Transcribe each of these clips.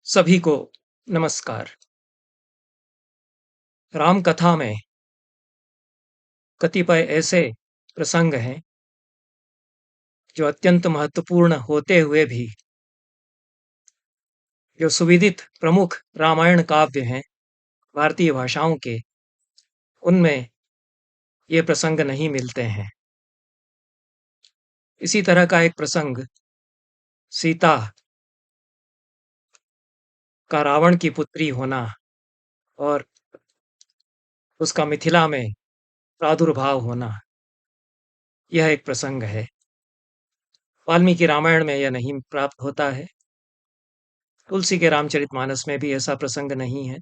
सभी को नमस्कार। राम कथा में कतिपय ऐसे प्रसंग हैं जो अत्यंत महत्वपूर्ण होते हुए भी जो सुविदित प्रमुख रामायण काव्य हैं भारतीय भाषाओं के, उनमें ये प्रसंग नहीं मिलते हैं। इसी तरह का एक प्रसंग सीता का रावण की पुत्री होना और उसका मिथिला में प्रादुर्भाव होना, यह एक प्रसंग है। वाल्मीकि रामायण में यह नहीं प्राप्त होता है। तुलसी के रामचरितमानस में भी ऐसा प्रसंग नहीं है।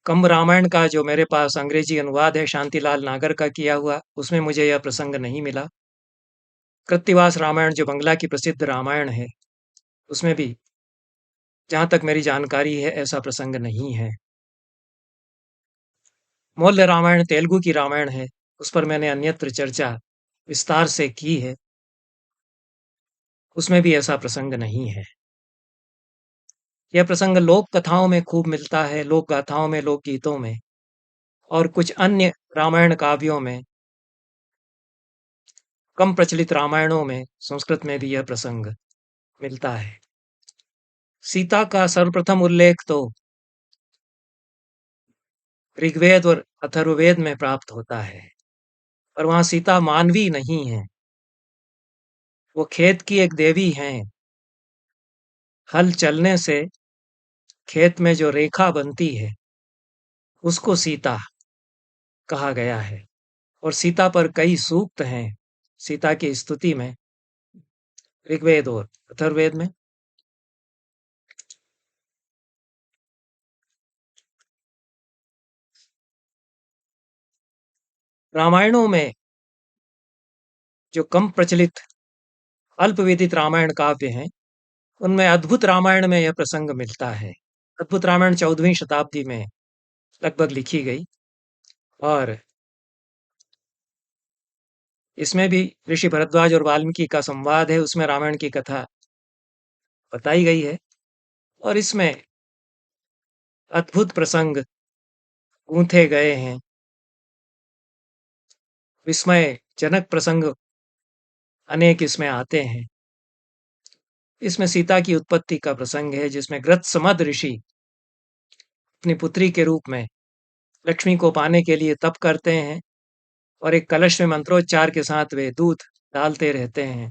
कंब रामायण का जो मेरे पास अंग्रेजी अनुवाद है शांतिलाल नागर का किया हुआ, उसमें मुझे यह प्रसंग नहीं मिला। कृत्तिवास रामायण जो बंगला की प्रसिद्ध रामायण है, उसमें भी जहाँ तक मेरी जानकारी है ऐसा प्रसंग नहीं है। मौल्य रामायण तेलुगु की रामायण है, उस पर मैंने अन्यत्र चर्चा विस्तार से की है, उसमें भी ऐसा प्रसंग नहीं है। यह प्रसंग लोक कथाओं में खूब मिलता है, लोक गाथाओं में, लोकगीतों में और कुछ अन्य रामायण काव्यों में, कम प्रचलित रामायणों में, संस्कृत में भी यह प्रसंग मिलता है। सीता का सर्वप्रथम उल्लेख तो ऋग्वेद और अथर्ववेद में प्राप्त होता है, पर वहां सीता मानवी नहीं है, वो खेत की एक देवी हैं। हल चलने से खेत में जो रेखा बनती है उसको सीता कहा गया है और सीता पर कई सूक्त हैं सीता की स्तुति में, ऋग्वेद और अथर्ववेद में। रामायणों में जो कम प्रचलित अल्पविदित रामायण काव्य हैं, उनमें अद्भुत रामायण में यह प्रसंग मिलता है। अद्भुत रामायण 14वीं शताब्दी में लगभग लिखी गई और इसमें भी ऋषि भरद्वाज और वाल्मीकि का संवाद है, उसमें रामायण की कथा बताई गई है और इसमें अद्भुत प्रसंग गूंथे गए हैं। विस्मयजनक प्रसंग अनेक इसमें आते हैं। इसमें सीता की उत्पत्ति का प्रसंग है, जिसमें ग्रत्समद ऋषि अपनी पुत्री के रूप में लक्ष्मी को पाने के लिए तप करते हैं और एक कलश में मंत्रोच्चार के साथ वे दूध डालते रहते हैं।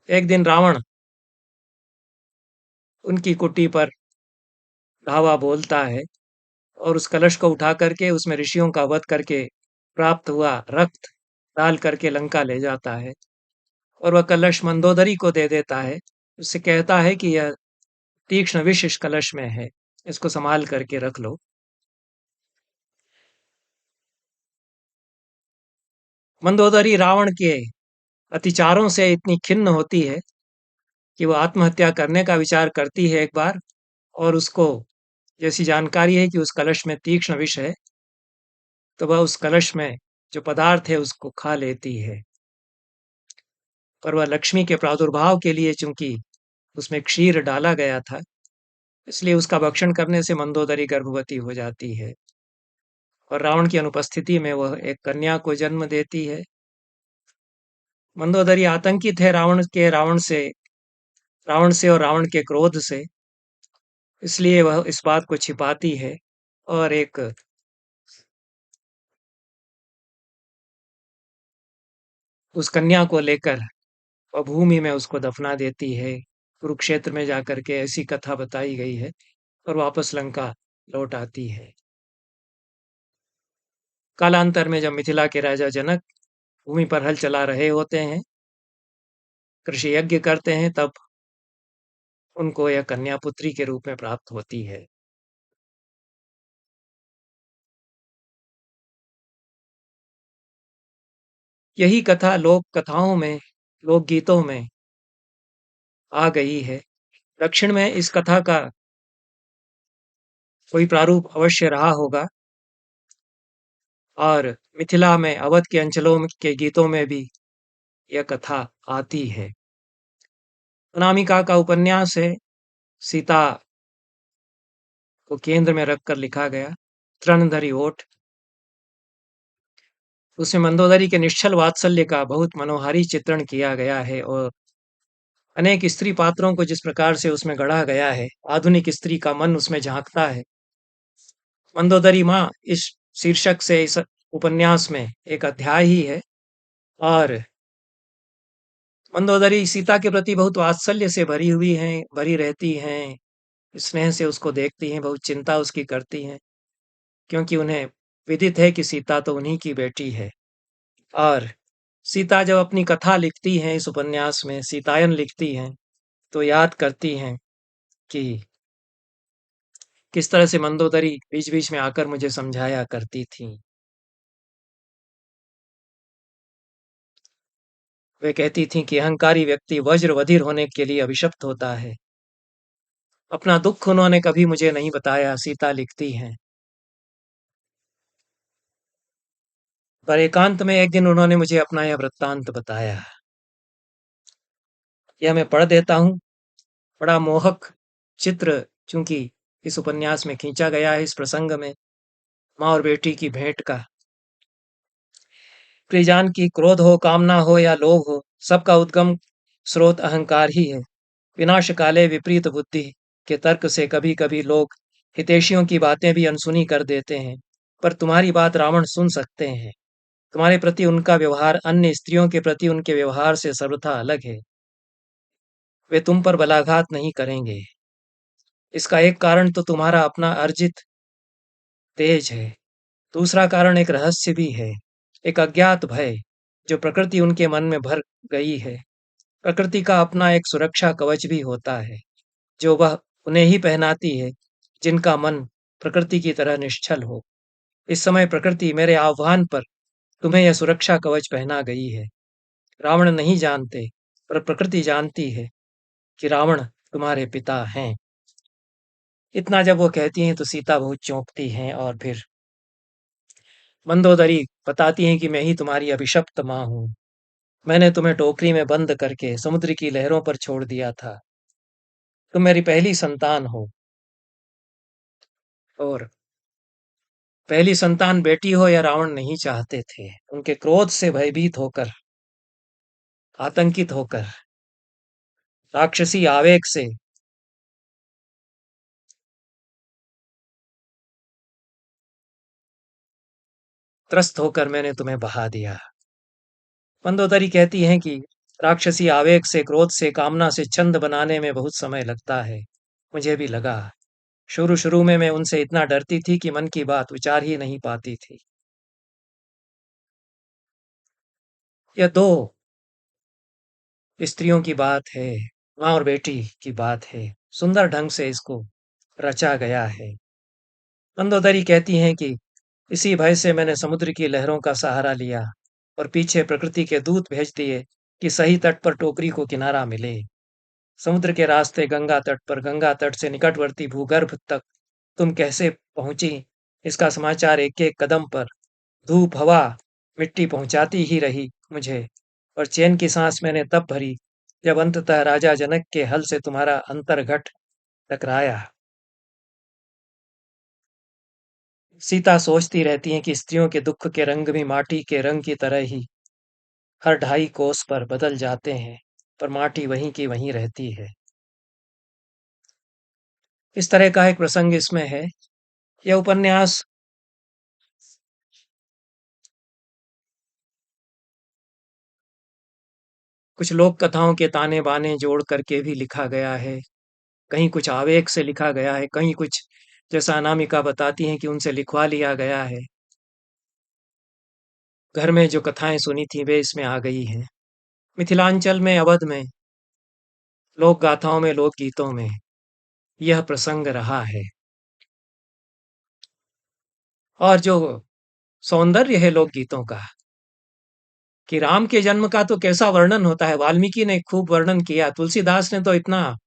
एक दिन रावण उनकी कुटी पर धावा बोलता है और उस कलश को उठा करके उसमें ऋषियों का वध करके प्राप्त हुआ रक्त डाल करके लंका ले जाता है और वह कलश मंदोदरी को दे देता है। उससे कहता है कि यह तीक्ष्ण विष इस कलश में है, इसको संभाल करके रख लो। मंदोदरी रावण के अतिचारों से इतनी खिन्न होती है कि वो आत्महत्या करने का विचार करती है एक बार, और उसको जैसी जानकारी है कि उस कलश में तीक्ष्ण विष है, तो वह उस कलश में जो पदार्थ है उसको खा लेती है। पर वह लक्ष्मी के प्रादुर्भाव के लिए चूंकि उसमें क्षीर डाला गया था, इसलिए उसका भक्षण करने से मंदोदरी गर्भवती हो जाती है और रावण की अनुपस्थिति में वह एक कन्या को जन्म देती है। मंदोदरी आतंकित है रावण से और रावण के क्रोध से, इसलिए वह इस बात को छिपाती है और एक उस कन्या को लेकर वह भूमि में उसको दफना देती है। कुरुक्षेत्र में जाकर के ऐसी कथा बताई गई है और वापस लंका लौट आती है। कालांतर में जब मिथिला के राजा जनक भूमि पर हल चला रहे होते हैं, कृषि यज्ञ करते हैं, तब उनको यह कन्या पुत्री के रूप में प्राप्त होती है। यही कथा लोक कथाओं में, लोक गीतों में आ गई है। दक्षिण में इस कथा का कोई प्रारूप अवश्य रहा होगा और मिथिला में अवध के अंचलों के गीतों में भी यह कथा आती है। अनामिका का उपन्यास है। सीता को केंद्र में रखकर लिखा गया। तृणधरी ओट। उसमें मंदोदरी के निश्चल वात्सल्य का बहुत मनोहारी चित्रण किया गया है और अनेक स्त्री पात्रों को जिस प्रकार से उसमें गढ़ा गया है, आधुनिक स्त्री का मन उसमें झांकता है। मंदोदरी माँ इस शीर्षक से इस उपन्यास में एक अध्याय ही है और मंदोदरी सीता के प्रति बहुत वात्सल्य से भरी हुई हैं, भरी रहती हैं, स्नेह से उसको देखती हैं, बहुत चिंता उसकी करती हैं, क्योंकि उन्हें विदित है कि सीता तो उन्हीं की बेटी है। और सीता जब अपनी कथा लिखती हैं इस उपन्यास में, सीतायन लिखती हैं, तो याद करती हैं कि किस तरह से मंदोदरी बीच-बीच में आकर मुझे समझाया करती थीं। वे कहती थीं कि अहंकारी व्यक्ति वज्र-बधिर होने के लिए अभिशप्त होता है। अपना दुःख उन्होंने कभी मुझे नहीं बताया, सीता लिखती हैं। पर एकांत में एक दिन उन्होंने मुझे अपना यह वृत्तांत बताया। यह मैं पढ़ देता हूँ। बड़ा मोहक चित्र चूँकि इस उपन्यास में खींचा गया है इस प्रसंग में, माँ और बेटी की भेंट का। प्रियजान की क्रोध हो, कामना हो या लोभ हो, सबका उद्गम स्रोत अहंकार ही है। विनाश काले विपरीत बुद्धि के तर्क से कभी-कभी लोग हितैषियों की बातें भी अनसुनी कर देते हैं, पर तुम्हारी बात रावण सुन सकते हैं। तुम्हारे प्रति उनका व्यवहार अन्य स्त्रियों के प्रति उनके व्यवहार से सर्वथा अलग है। वे तुम पर बलाघात नहीं करेंगे। इसका एक कारण तो तुम्हारा अपना अर्जित तेज है। दूसरा कारण एक रहस्य भी है, एक अज्ञात भय, जो प्रकृति उनके मन में भर गई है। प्रकृति का अपना एक सुरक्षा कवच भी होता है, जो वह उन्हें ही पहनाती है, जिनका मन प्रकृति की तरह निश्चल हो। इस समय प्रकृति मेरे आह्वान पर तुम्हें यह सुरक्षा कवच पहना गई है। रावण नहीं जानते, पर प्रकृति जानती है कि रावण तुम्हारे पिता हैं। इतना जब वो कहती हैं तो सीता बहुत चौंकती हैं और फिर मंदोदरी बताती हैं कि मैं ही तुम्हारी अभिशप्त माँ हूँ। मैंने तुम्हें टोकरी में बंद करके समुद्र की लहरों पर छोड़ दिया था। तुम मेरी पहली संतान हो और पहली संतान बेटी हो या रावण नहीं चाहते थे। उनके क्रोध से भयभीत होकर, आतंकित होकर, राक्षसी आवेग से त्रस्त होकर मैंने तुम्हें बहा दिया। मंदोदरी कहती हैं कि राक्षसी आवेग से, क्रोध से, कामना से छंद बनाने में बहुत समय लगता है। मुझे भी लगा। शुरू-शुरू में मैं उनसे इतना डरती थी कि मन की बात विचार ही नहीं पाती थी। यह 2 स्त्रियों की बात है, माँ और बेटी की बात है। सुंदर ढंग से इसको रचा गया है। मंदोदरी कहती हैं कि इसी भय से मैंने समुद्र की लहरों का सहारा लिया और पीछे प्रकृति के दूत भेज दिए कि सही तट पर टोकरी को किनारा मिले। समुद्र के रास्ते गंगा तट पर, गंगा तट से निकटवर्ती भूगर्भ तक तुम कैसे पहुंची, इसका समाचार एक-एक कदम पर धूप, हवा, मिट्टी पहुंचाती ही रही मुझे और चैन की सांस मैंने तब भरी जब अंततः राजा जनक के हल से तुम्हारा अंतर्घट टकराया। सीता सोचती रहती हैं कि स्त्रियों के दुख के रंग भी माटी के रंग की तरह ही हर 2.5 कोस पर बदल जाते हैं, पर माटी वहीं की वहीं रहती है। इस तरह का एक प्रसंग इसमें है। यह उपन्यास कुछ लोक कथाओं के ताने-बाने जोड़ करके भी लिखा गया है। कहीं कुछ आवेग से लिखा गया है, कहीं कुछ जैसा अनामिका बताती हैं कि उनसे लिखवा लिया गया है। घर में जो कथाएँ सुनी थी वे इसमें आ गई हैं। मिथिलांचल में, अवध में, लोक गाथाओं में, लोक गीतों में यह प्रसंग रहा है। और जो सौंदर्य है लोक गीतों का कि राम के जन्म का तो कैसा वर्णन होता है, वाल्मीकि ने खूब वर्णन किया, तुलसीदास ने तो इतना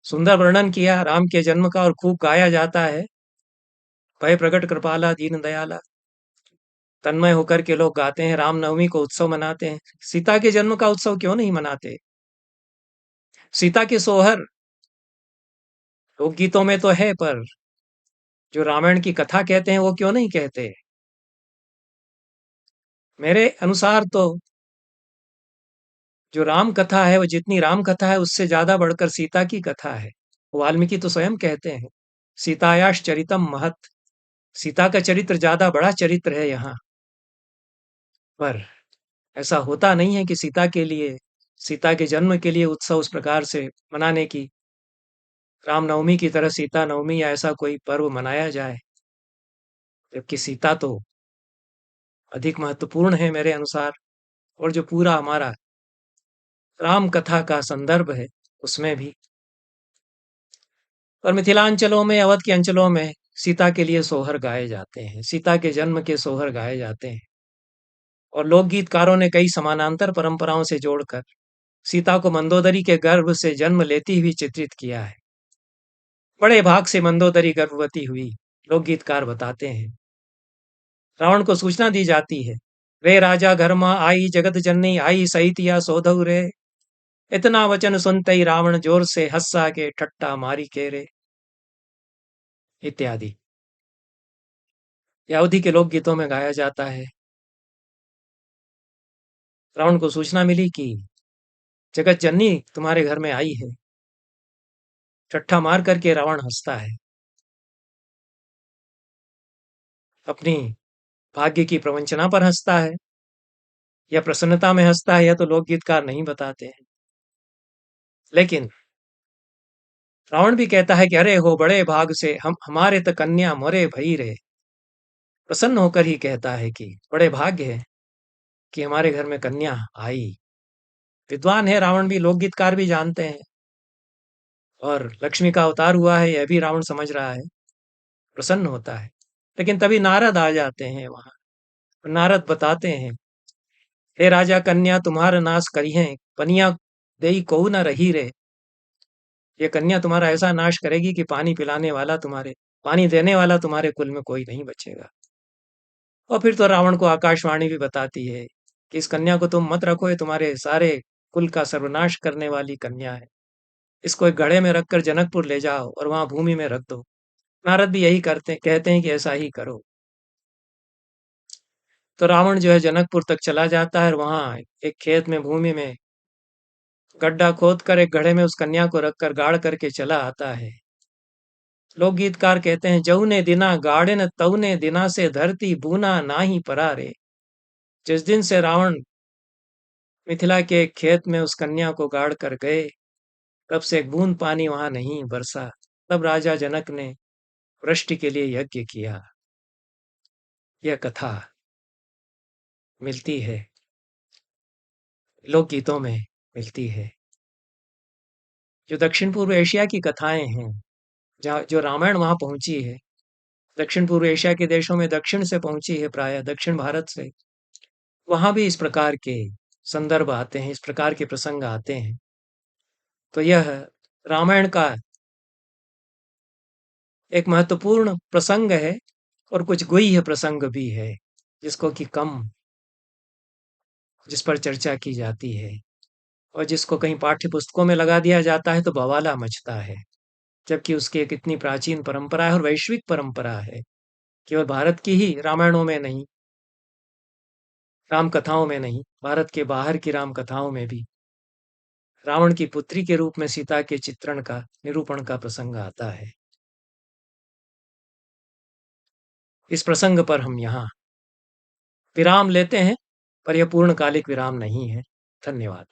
सुंदर वर्णन किया राम के जन्म का और खूब गाया जाता है। भय प्रगट कृपाला दीन दयाला, तन्मय होकर के लोग गाते हैं, रामनवमी को उत्सव मनाते हैं। सीता के जन्म का उत्सव क्यों नहीं मनाते? सीता के सोहर लोकगीतों में तो है, पर जो रामायण की कथा कहते हैं वो क्यों नहीं कहते? मेरे अनुसार तो जो राम कथा है, वो जितनी राम कथा है उससे ज़्यादा बढ़कर सीता की कथा है। वाल्मीकि तो स्वयं कहते हैं, सीतायाश् चरितम् महत्। सीता का चरित्र ज़्यादा बड़ा चरित्र है यहाँ। पर ऐसा होता नहीं है कि सीता के जन्म के लिए उत्सव उस प्रकार से मनाने की, रामनवमी की तरह सीता नवमी या ऐसा कोई पर्व मनाया जाए। जबकि सीता तो अधिक महत्वपूर्ण है मेरे अनुसार, और जो पूरा हमारा राम कथा का संदर्भ है, उसमें भी। और मिथिलांचलों में, अवध के अंचलों में सीता के लिए सोहर गाए जाते हैं, सीता के जन्म के सोहर गाए जाते हैं। और लोकगीतकारों ने कई समानांतर परंपराओं से जोड़कर सीता को मंदोदरी के गर्भ से जन्म लेती हुई चित्रित किया है। बड़े भाग से मंदोदरी गर्भवती हुई, लोकगीतकार बताते हैं। रावण को सूचना दी जाती है, रे राजा घर मां आई, जगत जननी आई सहित या सोधऊ रे। इतना वचन सुनते ही रावण जोर से हंसा के ठट्टा मारी के रे, इत्यादि। ये अवधि के लोकगीतों में गाया जाता है। रावण को सूचना मिली कि जगत जननी तुम्हारे घर में आई है। ठट्ठा मार करके रावण हंसता है, अपनी भाग्य की प्रवंचना पर हंसता है, या प्रसन्नता में हंसता है, या तो लोकगीतकार नहीं बताते हैं। लेकिन रावण भी कहता है कि अरे हो बड़े भाग से हम हमारे त कन्या मोरे भई रे। प्रसन्न होकर ही कहता है कि बड़े भाग्य है कि हमारे घर में कन्या आई। विद्वान है रावण भी, लोकगीतकार भी जानते हैं, और लक्ष्मी का अवतार हुआ है यह भी रावण समझ रहा है, प्रसन्न होता है। लेकिन तभी नारद आ जाते हैं वहां। नारद बताते हैं, हे राजा कन्या तुम्हारा नाश करिहें, पनिया देई कोऊ न रही रे। ये कन्या तुम्हारा ऐसा नाश करेगी कि पानी देने वाला तुम्हारे कुल में कोई नहीं बचेगा। और फिर तो रावण को आकाशवाणी भी बताती है कि इस कन्या को तुम मत रखो, ये तुम्हारे सारे कुल का सर्वनाश करने वाली कन्या है। इसको एक घड़े में रखकर जनकपुर ले जाओ और वहां भूमि में रख दो। नारद भी यही कहते हैं कि ऐसा ही करो। तो रावण जो है जनकपुर तक चला जाता है, और वहां एक खेत में, भूमि में गड्ढा खोद कर एक घड़े में उस कन्या को रखकर गाड़ करके चला आता है। लोक गीतकार कहते हैं, जऊ ने दिना गाड़े न तऊ ने दिना से धरती बूना ना ही परारे। जिस दिन से रावण मिथिला के एक खेत में उस कन्या को गाड़ कर गए, तब से एक बूंद पानी वहां नहीं बरसा। तब राजा जनक ने वृष्टि के लिए यज्ञ किया। यह कथा मिलती है, लोकगीतों में मिलती है। जो दक्षिण पूर्व एशिया की कथाएं हैं, जहाँ जो रामायण वहां पहुंची है, दक्षिण पूर्व एशिया के देशों में दक्षिण से पहुंची है, प्रायः दक्षिण भारत से, वहां भी इस प्रकार के संदर्भ आते हैं, इस प्रकार के प्रसंग आते हैं। तो यह रामायण का एक महत्वपूर्ण प्रसंग है, और कुछ गुह्य प्रसंग भी है, जिसको कि कम जिस पर चर्चा की जाती है, और जिसको कहीं पाठ्य पुस्तकों में लगा दिया जाता है तो बवाला मचता है। जबकि उसकी एक इतनी प्राचीन परंपरा है और वैश्विक परंपरा है, केवल भारत की ही रामायणों में नहीं, राम कथाओं में नहीं, भारत के बाहर की राम कथाओं में भी रावण की पुत्री के रूप में सीता के चित्रण का, निरूपण का प्रसंग आता है। इस प्रसंग पर हम यहाँ विराम लेते हैं, पर यह पूर्णकालिक विराम नहीं है। धन्यवाद।